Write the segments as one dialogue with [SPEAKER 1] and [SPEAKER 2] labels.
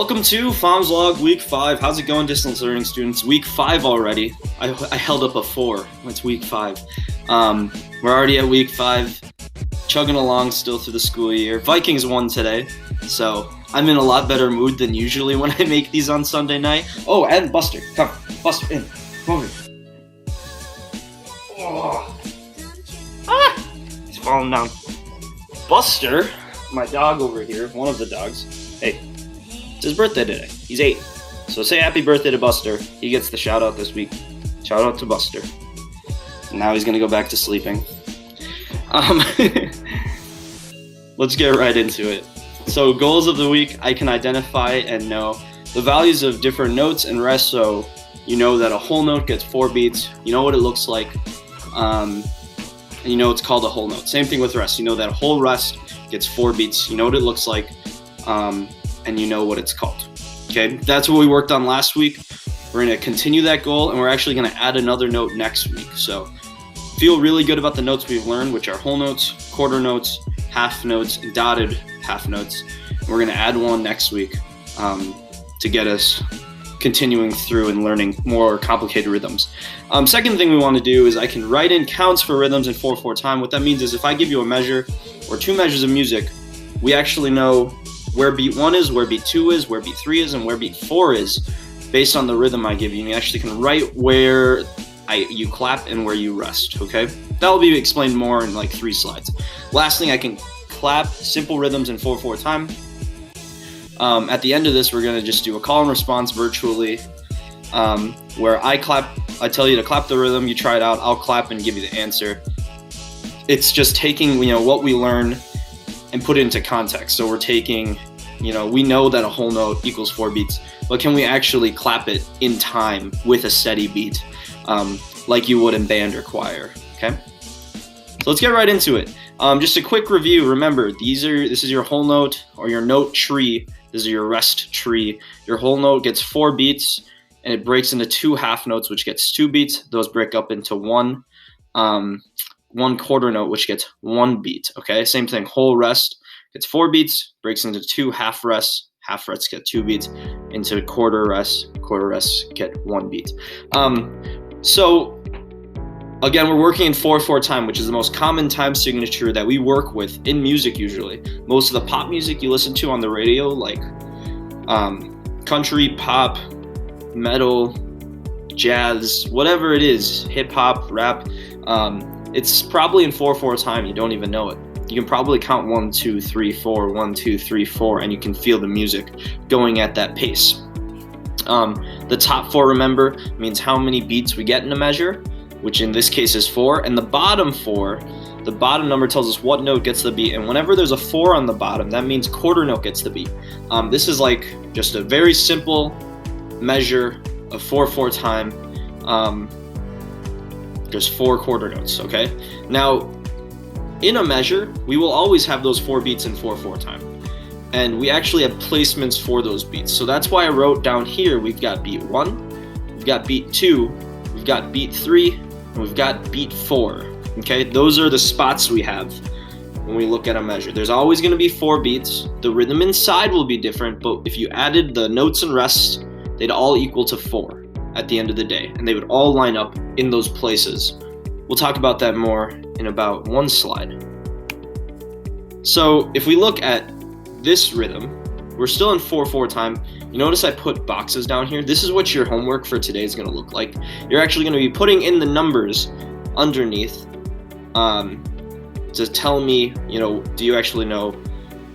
[SPEAKER 1] Welcome to Pham's Log Week 5. How's it going, distance learning students? Week 5 already. I held up a 4. It's Week 5. We're already at Week 5, chugging along still through the school year. Vikings won today, so I'm in a lot better mood than usually when I make these on Sunday night. Oh, and Buster. Come, Buster, in. Come over. Oh. Ah! He's falling down. Buster, my dog over here, one of the dogs. Hey. It's his birthday today. He's 8. So say happy birthday to Buster. He gets the shout out this week. Shout out to Buster. Now he's gonna go back to sleeping. Let's get right into it. So goals of the week, I can identify and know the values of different notes and rests. So you know that a whole note gets 4 beats. You know what it looks like. And you know it's called a whole note. Same thing with rest. You know that a whole rest gets 4 beats. You know what it looks like. And you know what it's called. Okay, that's what we worked on last week. We're going to continue that goal, and we're actually going to add another note next week. So feel really good about the notes we've learned, which are whole notes, quarter notes, half notes, and dotted half notes. And we're going to add one next week to get us continuing through and learning more complicated rhythms. Second thing we want to do is I can write in counts for rhythms in 4/4 time. What that means is if I give you a measure or 2 measures of music, we actually know where beat 1 is, where beat 2 is, where beat 3 is, and where beat 4 is based on the rhythm I give you. And you actually can write where you clap and where you rest, okay? That will be explained more in like 3 slides. Last thing, I can clap simple rhythms in 4/4 time. At the end of this, we're going to just do a call and response virtually where I clap, I tell you to clap the rhythm, you try it out, I'll clap and give you the answer. It's just taking, what we learn and put it into context. So we're taking, we know that a whole note equals 4 beats, but can we actually clap it in time with a steady beat, like you would in band or choir, okay? So let's get right into it. Just a quick review. Remember, this is your whole note or your note tree. This is your rest tree. Your whole note gets 4 beats, and it breaks into 2 half notes, which gets 2 beats. Those break up into one quarter note, which gets 1 beat, okay? Same thing, whole rest gets 4 beats, breaks into 2 half rests get 2 beats, into quarter rests get 1 beat. So again, we're working in 4/4 time, which is the most common time signature that we work with in music usually. Most of the pop music you listen to on the radio, like country, pop, metal, jazz, whatever it is, hip hop, rap, it's probably in 4/4 time. You don't even know it. You can probably count 1, 2, 3, 4, 1, 2, 3, 4, and you can feel the music going at that pace. The top 4, remember, means how many beats we get in a measure, which in this case is 4, and the bottom 4, the bottom number tells us what note gets the beat, and whenever there's a 4 on the bottom, that means quarter note gets the beat. This is like just a very simple measure of 4/4 time. Just 4 quarter notes, okay? Now, in a measure, we will always have those 4 beats in 4/4 time. And we actually have placements for those beats. So that's why I wrote down here, we've got beat 1, we've got beat 2, we've got beat 3, and we've got beat 4, okay? Those are the spots we have when we look at a measure. There's always gonna be 4 beats. The rhythm inside will be different, but if you added the notes and rests, they'd all equal to 4 at the end of the day, and they would all line up in those places. We'll talk about that more in about 1 slide. So if we look at this rhythm, we're still in 4/4 time. You notice I put boxes down here. This is what your homework for today is going to look like. You're actually going to be putting in the numbers underneath to tell me, do you actually know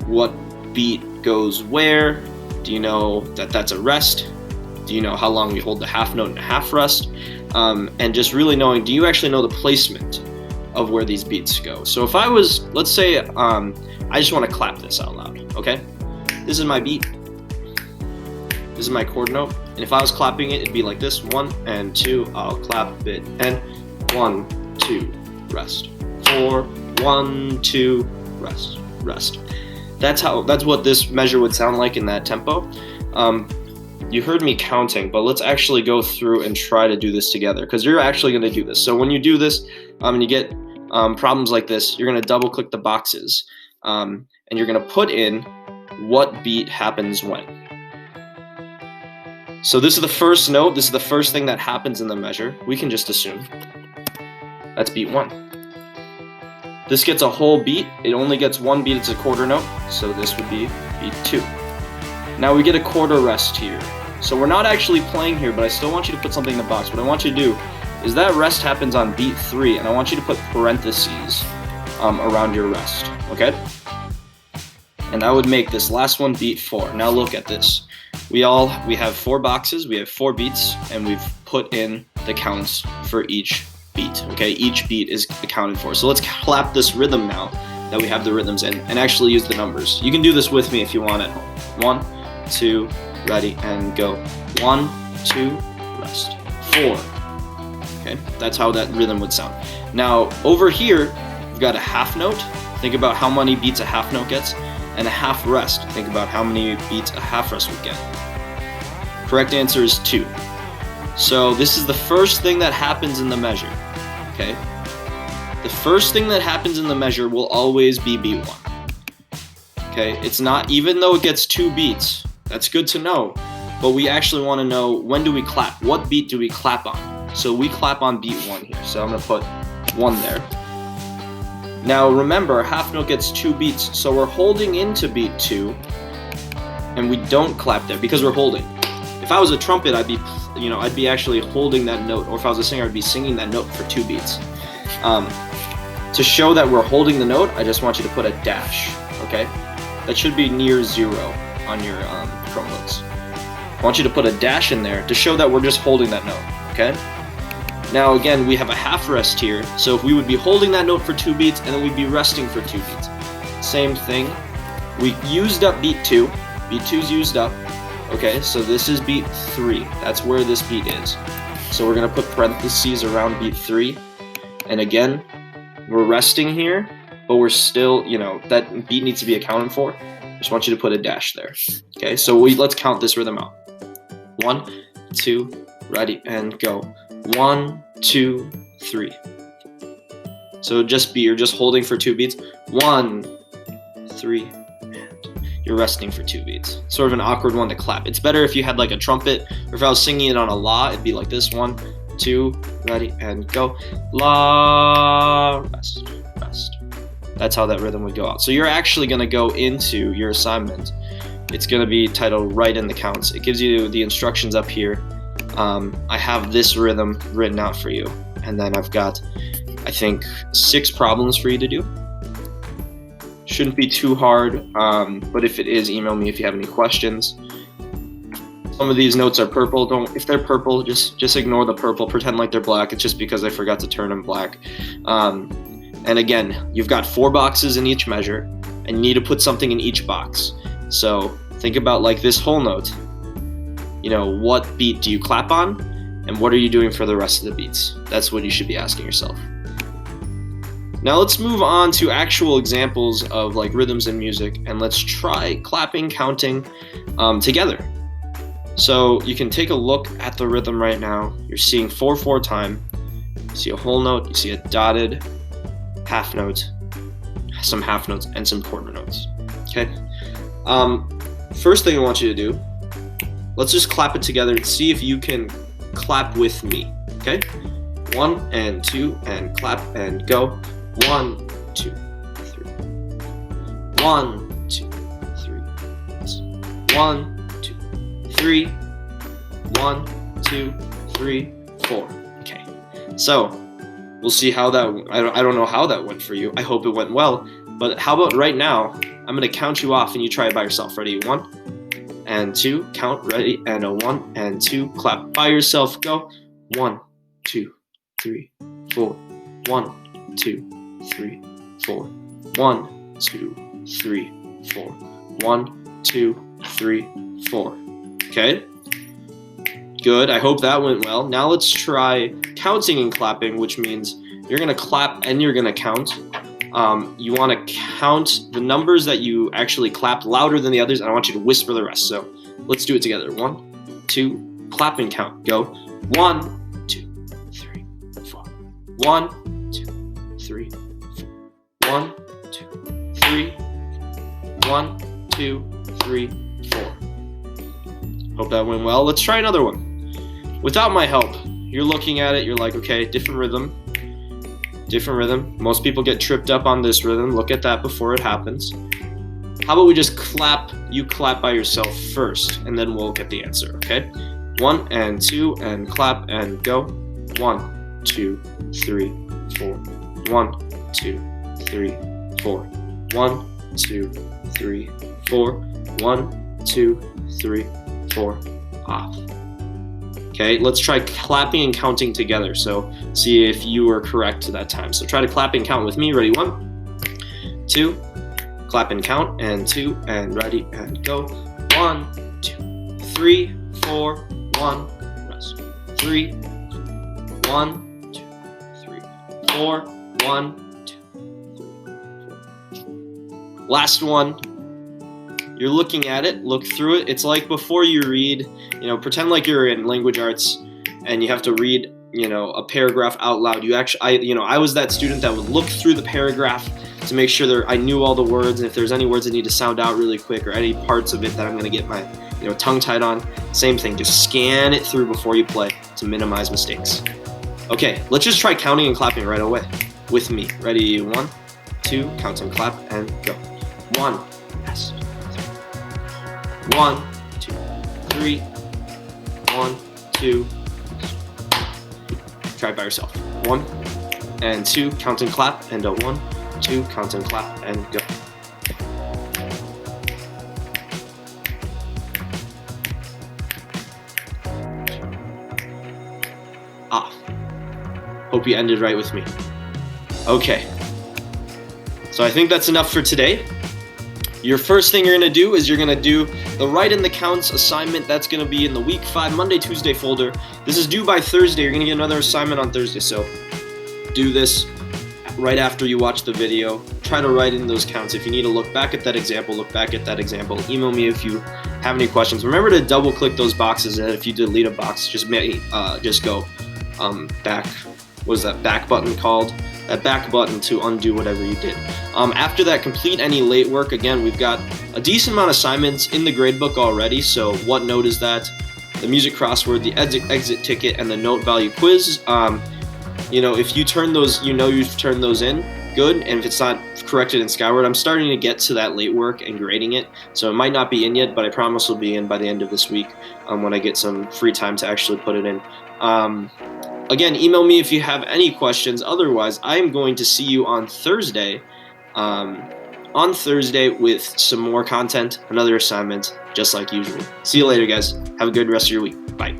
[SPEAKER 1] what beat goes where? Do you know that that's a rest? Do you know how long we hold the half note and a half rest? And just really knowing, do you actually know the placement of where these beats go? So if I was, let's say, I just want to clap this out loud, okay? This is my beat. This is my quarter note. And if I was clapping it, it'd be like this, 1 and 2, I'll clap it, and 1, 2, rest. 4, 1, 2, rest. That's what this measure would sound like in that tempo. You heard me counting, but let's actually go through and try to do this together, because you're actually going to do this. So when you do this and you get problems like this, you're going to double click the boxes and you're going to put in what beat happens when. So this is the first note. This is the first thing that happens in the measure. We can just assume that's beat 1. This gets a whole beat. It only gets 1 beat. It's a quarter note. So this would be beat 2. Now we get a quarter rest here. So we're not actually playing here, but I still want you to put something in the box. What I want you to do is that rest happens on beat 3, and I want you to put parentheses around your rest, okay? And that would make this last one beat 4. Now look at this. We have 4 boxes, we have 4 beats, and we've put in the counts for each beat, okay? Each beat is accounted for. So let's clap this rhythm now that we have the rhythms in, and actually use the numbers. You can do this with me if you want at home. 1, 2, ready, and go. 1, 2, rest. 4. Okay, that's how that rhythm would sound. Now, over here, we've got a half note. Think about how many beats a half note gets, and a half rest. Think about how many beats a half rest would get. Correct answer is 2. So this is the first thing that happens in the measure, okay? The first thing that happens in the measure will always be beat 1. Okay, it's not, even though it gets 2 beats, that's good to know, but we actually want to know, when do we clap? What beat do we clap on? So we clap on beat 1 here, so I'm going to put 1 there. Now remember, a half note gets 2 beats, so we're holding into beat 2, and we don't clap there because we're holding. If I was a trumpet, I'd be actually holding that note, or if I was a singer, I'd be singing that note for 2 beats. To show that we're holding the note, I just want you to put a dash, okay? That should be near 0 on your Chromebooks. I want you to put a dash in there to show that we're just holding that note, okay? Now again, we have a half rest here, so if we would be holding that note for 2 beats, and then we'd be resting for 2 beats. Same thing. We used up beat 2. Beat 2's used up. Okay, so this is beat 3. That's where this beat is. So we're going to put parentheses around beat 3. And again, we're resting here, but we're still, that beat needs to be accounted for. Just want you to put a dash there. Okay, so let's count this rhythm out. 1, 2, ready, and go. 1, 2, 3. So you're just holding for 2 beats. 1, 3, you're resting for 2 beats. Sort of an awkward one to clap. It's better if you had like a trumpet, or if I was singing it on a la, it'd be like this. 1, 2, ready, and go. La, rest, rest. That's how that rhythm would go out. So you're actually going to go into your assignment. It's going to be titled Write in the Counts. It gives you the instructions up here. I have this rhythm written out for you. And then I've got, I think, 6 problems for you to do. Shouldn't be too hard, but if it is, email me if you have any questions. Some of these notes are purple. If they're purple, just ignore the purple. Pretend like they're black. It's just because I forgot to turn them black. And again, you've got 4 boxes in each measure, and you need to put something in each box. So think about like this whole note. What beat do you clap on, and what are you doing for the rest of the beats? That's what you should be asking yourself. Now let's move on to actual examples of like rhythms in music, and let's try clapping, counting together. So you can take a look at the rhythm right now. You're seeing 4/4 time. You see a whole note, you see a dotted half note, some half notes, and some quarter notes. Okay. First thing I want you to do, let's just clap it together and see if you can clap with me. Okay. 1 and 2 and clap and go. 1, 2, 3. 1, 2, 3. 1, 2, 3. 1, 2, 3, 4. Okay. So we'll see how that. I don't know how that went for you. I hope it went well. But how about right now? I'm gonna count you off, and you try it by yourself. Ready? 1 and 2. Count. Ready? And a 1 and 2. Clap by yourself. Go. 1, 2, 3, 4. 1, 2, 3, 4. 1, 2, 3, 4. 1, 2, 3, 4. Okay. Good. I hope that went well. Now let's try counting and clapping, which means you're gonna clap and you're gonna count. You want to count the numbers that you actually clapped louder than the others, and I want you to whisper the rest. So let's do it together. 1, 2, clap and count. Go. 1, 2, 3, 4. 1, 2, 3, 4. 1, 2, 3. 1, 2, 3, 4. Hope that went well. Let's try another one. Without my help, you're looking at it, you're like, okay, different rhythm. Different rhythm. Most people get tripped up on this rhythm. Look at that before it happens. How about we just clap? You clap by yourself first, and then we'll get the answer, okay? 1 and 2 and clap and go. 1, 2, 3, 4. 1, 2, 3, 4. 1, 2, 3, 4. 1, 2, 3, 4. Off. Okay, let's try clapping and counting together. So see if you were correct that time. So try to clap and count with me. Ready? 1, 2. Clap and count, and 2, and ready, and go. 1, 2, 3, 4. 1, rest. 3, 1, 2, 3, 4. 1, 2, 3, 4. Last one. You're looking at it, look through it. It's like before you read, pretend like you're in language arts and you have to read, a paragraph out loud. I was that student that would look through the paragraph to make sure I knew all the words, and if there's any words that need to sound out really quick or any parts of it that I'm going to get my, tongue tied on, same thing. Just scan it through before you play to minimize mistakes. Okay, let's just try counting and clapping right away with me. Ready? 1, 2, count and clap and go. 1, yes. 1, 2, 3. 1, 2. Try it by yourself. 1 and 2, count and clap, and 1, 2, count and clap, and go. Off. Hope you ended right with me. Okay. So I think that's enough for today. Your first thing you're going to do is you're going to do the write in the counts assignment. That's going to be in the week 5 Monday, Tuesday folder. This is due by Thursday. You're going to get another assignment on Thursday. So do this right after you watch the video. Try to write in those counts. If you need to look back at that example, look back at that example. Email me if you have any questions. Remember to double click those boxes, and if you delete a box, just go back. What is that back button called? That back button to undo whatever you did. After that, complete any late work. Again, we've got a decent amount of assignments in the gradebook already. So what note is that? The music crossword, the exit ticket, and the note value quiz. If you turn those, you've turned those in, good. And if it's not corrected in Skyward, I'm starting to get to that late work and grading it. So it might not be in yet, but I promise it'll be in by the end of this week when I get some free time to actually put it in. Again, email me if you have any questions. Otherwise, I am going to see you on Thursday. With some more content, another assignment, just like usual. See you later, guys. Have a good rest of your week. Bye.